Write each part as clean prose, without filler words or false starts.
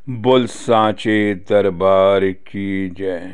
बोल सांचे दरबार की जय।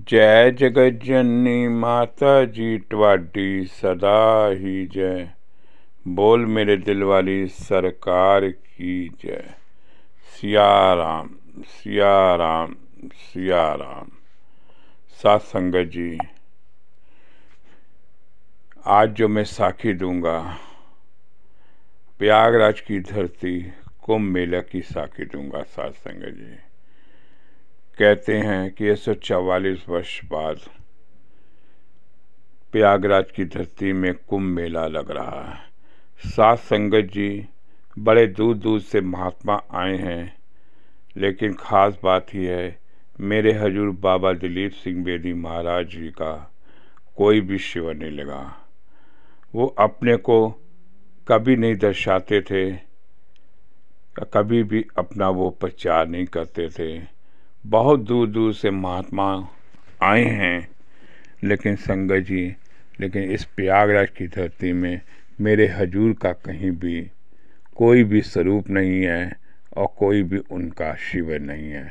जय जगत जननी माता जी ट्वाडी सदा ही जय। बोल मेरे दिल वाली सरकार की जय। सिया राम सिया राम सिया राम। साथ संगत जी, आज जो मैं साखी दूंगा प्रयागराज की धरती कुंभ मेला की साखी दूंगा। साथ संगत जी, कहते हैं कि 144 वर्ष बाद प्रयागराज की धरती में कुंभ मेला लग रहा है। साथ संगत जी, बड़े दूर दूर से महात्मा आए हैं, लेकिन खास बात यह है मेरे हजूर बाबा दिलीप सिंह बेदी महाराज जी का कोई भी शिविर नहीं लगा। वो अपने को कभी नहीं दर्शाते थे, कभी भी अपना वो प्रचार नहीं करते थे। बहुत दूर दूर से महात्मा आए हैं, लेकिन संगत जी, लेकिन इस प्रयागराज की धरती में मेरे हजूर का कहीं भी कोई भी स्वरूप नहीं है और कोई भी उनका शिविर नहीं है।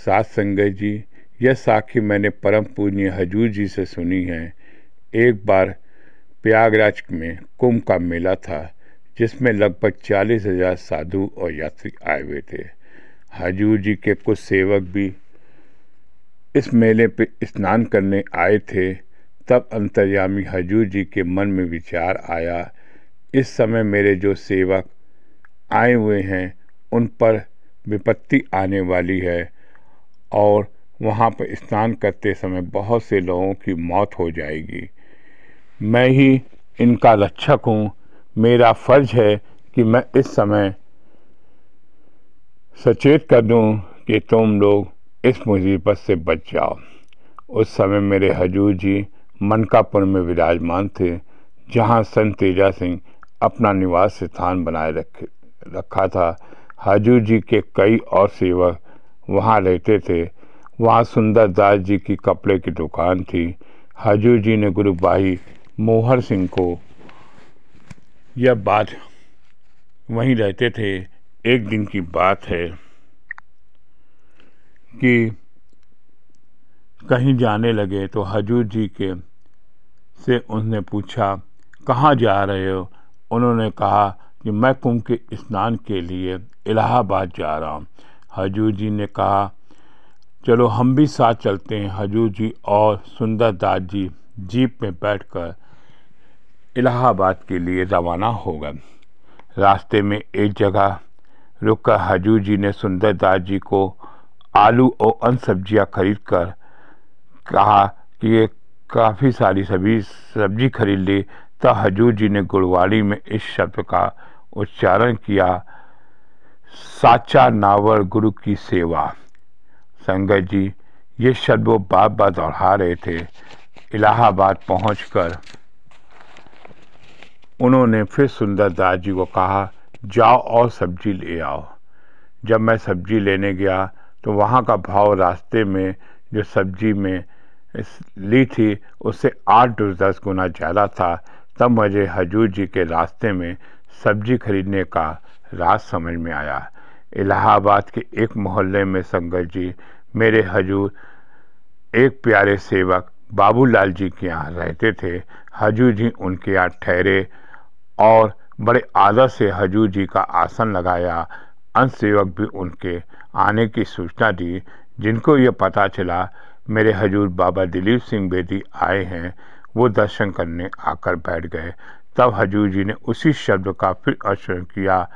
साथ संगत जी, यह साखी मैंने परम पूज्य हजूर जी से सुनी है। एक बार प्रयागराज में कुंभ का मेला था, जिसमें लगभग 40,000 साधु और यात्री आए हुए थे। हजूर जी के कुछ सेवक भी इस मेले पे स्नान करने आए थे। तब अंतर्यामी हजूर जी के मन में विचार आया, इस समय मेरे जो सेवक आए हुए हैं उन पर विपत्ति आने वाली है और वहाँ पर स्नान करते समय बहुत से लोगों की मौत हो जाएगी। मैं ही इनका रक्षक हूँ, मेरा फर्ज है कि मैं इस समय सचेत कर दूं कि तुम लोग इस मुसीबत से बच जाओ। उस समय मेरे हजूर जी मनकापुर में विराजमान थे, जहां संत तेजा सिंह अपना निवास स्थान बनाए रखा था। हजूर जी के कई और सेवक वहां रहते थे। वहां सुंदरदास जी की कपड़े की दुकान थी। हजूर जी ने गुरु भाई मोहर सिंह को यह बात, वहीं रहते थे। एक दिन की बात है कि कहीं जाने लगे तो हजूर जी के से उन्होंने पूछा, कहाँ जा रहे हो? उन्होंने कहा कि मैं कुंभ के स्नान के लिए इलाहाबाद जा रहा हूँ। हजूर जी ने कहा, चलो हम भी साथ चलते हैं। हजूर जी और सुंदरदास जी जीप में बैठकर इलाहाबाद के लिए रवाना हो गए। रास्ते में एक जगह रुककर हजूर जी ने सुंदरदास जी को आलू और अन्य सब्जियां खरीद कर कहा कि ये काफ़ी सारी सब्जी खरीद ली। तब हजूर जी ने गुरवाणी में इस शब्द का उच्चारण किया, साचा नावर गुरु की सेवा। संगत जी, ये शब्द वो बार बार दोहरा रहे थे। इलाहाबाद पहुंचकर उन्होंने फिर सुंदरदास जी को कहा, जाओ और सब्जी ले आओ। जब मैं सब्जी लेने गया तो वहाँ का भाव रास्ते में जो सब्जी में ली थी उससे 8-10 गुना ज़्यादा था। तब मुझे हजूर जी के रास्ते में सब्जी खरीदने का राज समझ में आया। इलाहाबाद के एक मोहल्ले में संगत जी, मेरे हजूर एक प्यारे सेवक बाबूलाल जी के यहाँ रहते थे। हजूर जी उनके यहाँ ठहरे और बड़े आदर से हजूर जी का आसन लगाया। अन्य सेवक भी उनके आने की सूचना दी। जिनको ये पता चला मेरे हजूर बाबा दिलीप सिंह बेदी आए हैं, वो दर्शन करने आकर बैठ गए। तब हजूर जी ने उसी शब्द का फिर उच्चारण किया,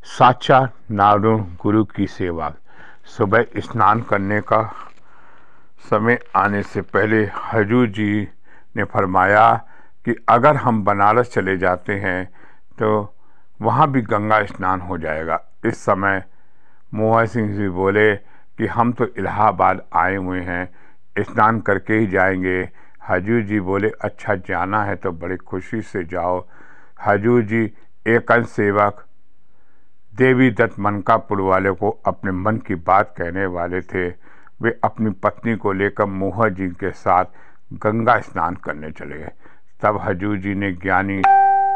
साचा नारुण गुरु की सेवा। सुबह स्नान करने का समय आने से पहले हजूर जी ने फरमाया कि अगर हम बनारस चले जाते हैं तो वहाँ भी गंगा स्नान हो जाएगा। इस समय मोहर सिंह जी बोले कि हम तो इलाहाबाद आए हुए हैं, स्नान करके ही जाएंगे। हजूर जी बोले, अच्छा जाना है तो बड़ी खुशी से जाओ। हजूर जी एक अन्य सेवक देवी दत्त मनकापुर वाले को अपने मन की बात कहने वाले थे। वे अपनी पत्नी को लेकर मोहर जी के साथ गंगा स्नान करने चले गए। तब हजूर जी ने ज्ञानी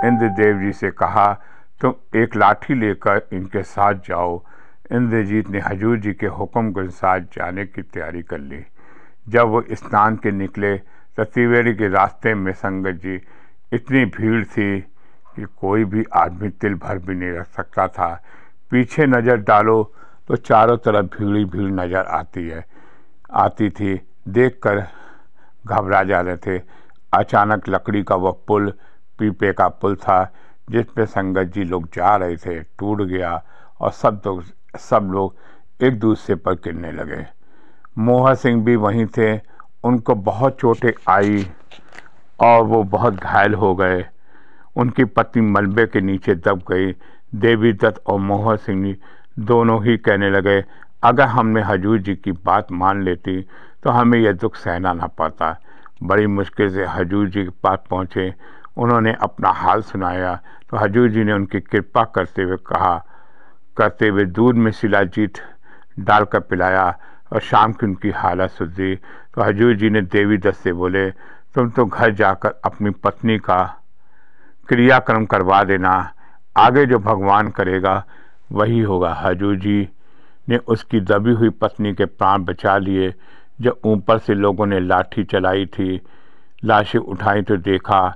इंद्रदेव जी से कहा, तुम एक लाठी लेकर इनके साथ जाओ, इंद्रजीत ने हजूर जी के हुक्म के साथ जाने की तैयारी कर ली। जब वो स्नान के निकले तो त्रिवेणी के रास्ते में संगत जी इतनी भीड़ थी कि कोई भी आदमी तिल भर भी नहीं रख सकता था। पीछे नज़र डालो तो चारों तरफ भीड़ ही भीड़ नज़र आती थी। देखकर घबरा जा रहे थे। अचानक लकड़ी का वह पुल, पीपे का पुल था जिस पे संगत जी लोग जा रहे थे, टूट गया और सब लोग एक दूसरे पर गिरने लगे। मोहन सिंह भी वहीं थे। उनको बहुत चोटें आई और वो बहुत घायल हो गए। उनकी पत्नी मलबे के नीचे दब गई। देवी दत्त और मोहन सिंह दोनों ही कहने लगे, अगर हमने हजूर जी की बात मान लेती तो हमें यह दुख सहना न पड़ता। बड़ी मुश्किल से हजूर जी के पास पहुँचे। उन्होंने अपना हाल सुनाया तो हजूर जी ने उनकी कृपा करते हुए दूध में शिलाजीत डालकर पिलाया और शाम की उनकी हालत सुधरी। तो हजूर जी ने देवी दत्त से बोले, तुम तो घर जाकर अपनी पत्नी का क्रियाक्रम करवा देना, आगे जो भगवान करेगा वही होगा। हजूर जी ने उसकी दबी हुई पत्नी के प्राण बचा लिए। जब ऊपर से लोगों ने लाठी चलाई थी, लाशें उठाई तो देखा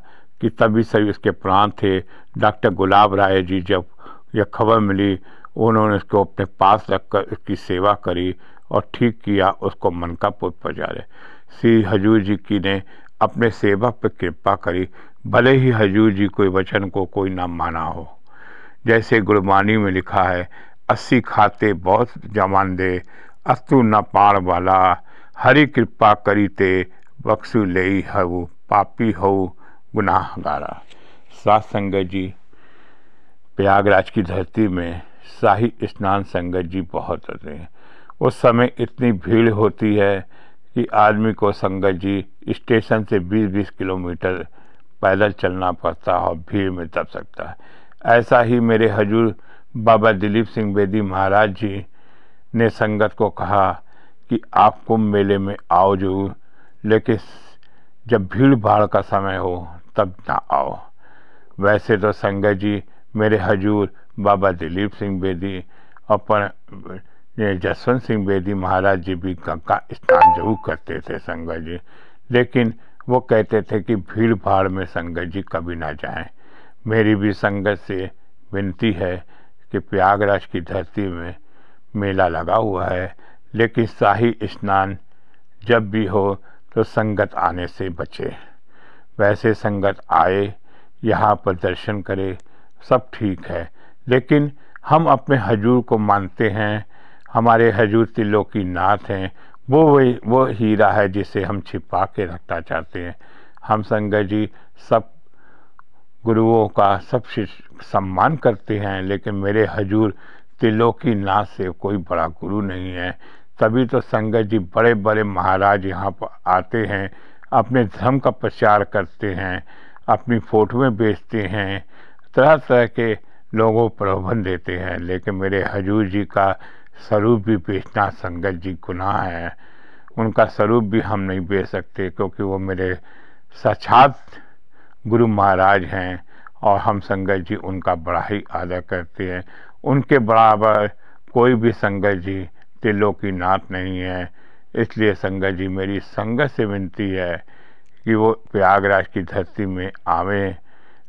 कि तभी सभी उसके प्राण थे। डॉक्टर गुलाब राय जी जब यह खबर मिली, उन्होंने उसको अपने पास रखकर उसकी सेवा करी और ठीक किया, उसको मनकापुर पहुंचाए। श्री हजूर जी की ने अपने सेवक पर कृपा करी, भले ही हजूर जी कोई वचन को कोई ना माना हो। जैसे गुरबानी में लिखा है, 80 खाते बहुत जमान दे, अस्तु न पार वाला, हरि कृपा करी ते बख्शु लेई हऊ, पापी हऊ गुनाहगारा। साथ संगत जी, प्रयागराज की धरती में शाही स्नान संगत जी बहुत होते हैं। उस समय इतनी भीड़ होती है कि आदमी को संगत जी स्टेशन से 20-20 किलोमीटर पैदल चलना पड़ता है और भीड़ में दब सकता है। ऐसा ही मेरे हजूर बाबा दिलीप सिंह बेदी महाराज जी ने संगत को कहा कि आप कुंभ मेले में आओ जरूर, लेकिन जब भीड़ भाड़ का समय हो तब ना आओ। वैसे तो संगत जी मेरे हजूर बाबा दिलीप सिंह बेदी और जसवंत सिंह बेदी महाराज जी भी गंगा स्नान जरूर करते थे संगत जी, लेकिन वो कहते थे कि भीड़ भाड़ में संगत जी कभी ना जाएं। मेरी भी संगत से विनती है कि प्रयागराज की धरती में मेला लगा हुआ है, लेकिन शाही स्नान जब भी हो तो संगत आने से बचे। वैसे संगत आए, यहाँ पर दर्शन करे, सब ठीक है, लेकिन हम अपने हजूर को मानते हैं। हमारे हजूर त्रिलोकी नाथ हैं। वो हीरा है जिसे हम छिपा के रखना चाहते हैं। हम संगत जी सब गुरुओं का सब सम्मान करते हैं, लेकिन मेरे हजूर त्रिलोकी नाथ से कोई बड़ा गुरु नहीं है। तभी तो संगत जी बड़े बड़े महाराज यहाँ पर आते हैं, अपने धर्म का प्रचार करते हैं, अपनी फोटोएं बेचते हैं, तरह तरह के लोगों को प्रलोभन देते हैं, लेकिन मेरे हजूर जी का स्वरूप भी बेचना संगत जी गुनाह है। उनका स्वरूप भी हम नहीं बेच सकते, क्योंकि वो मेरे साक्षात गुरु महाराज हैं और हम संगत जी उनका बड़ा ही आदर करते हैं। उनके बराबर कोई भी संगत जी त्रिलोकी नाथ नहीं है। इसलिए संगत जी मेरी संगत से विनती है कि वो प्रयागराज की धरती में आवें,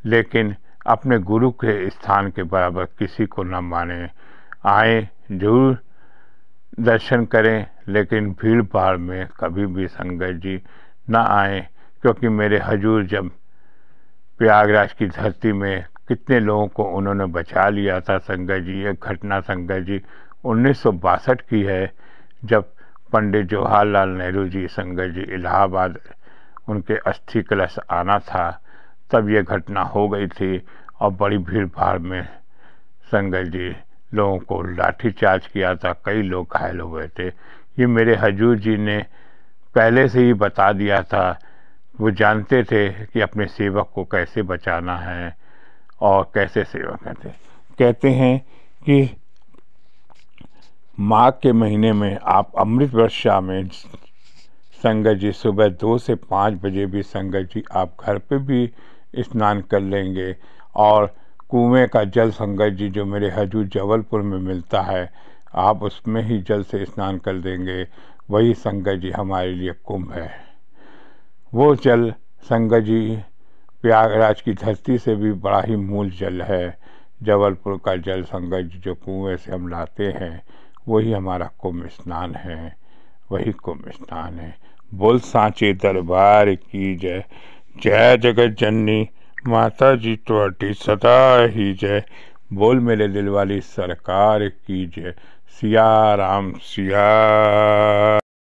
लेकिन अपने गुरु के स्थान के बराबर किसी को न माने। आए जरूर दर्शन करें, लेकिन भीड़ भाड़ में कभी भी संगत जी न आए, क्योंकि मेरे हजूर जब प्रयागराज की धरती में कितने लोगों को उन्होंने बचा लिया था संगत जी। ये घटना संगत जी 1962 की है, जब पंडित जवाहरलाल नेहरू जी संगत जी इलाहाबाद उनके अस्थि कलश आना था, तब ये घटना हो गई थी और बड़ी भीड़ भाड़ में संगत जी लोगों को लाठीचार्ज किया था, कई लोग घायल हुए थे। ये मेरे हजूर जी ने पहले से ही बता दिया था। वो जानते थे कि अपने सेवक को कैसे बचाना है और कैसे सेवा करते। कहते हैं कि माघ के महीने में आप अमृत वर्षा में संगत जी सुबह 2 से 5 बजे भी संगत जी आप घर पे भी स्नान कर लेंगे, और कुएं का जल संगत जी जो मेरे हजूर जबलपुर में मिलता है, आप उसमें ही जल से स्नान कर देंगे, वही संगत जी हमारे लिए कुंभ है। वो जल संगत जी प्रयागराज की धरती से भी बड़ा ही मूल जल है। जबलपुर का जल संगत जी जो कुएं से हम लाते हैं, वही हमारा कुंभ स्नान है, वही कुंभ स्नान है। बोल सांचे दरबार की जय। जय जगत जननी माता जी तो सदा ही जय। बोल मेरे दिल वाली सरकार की जय। सिया राम सिया।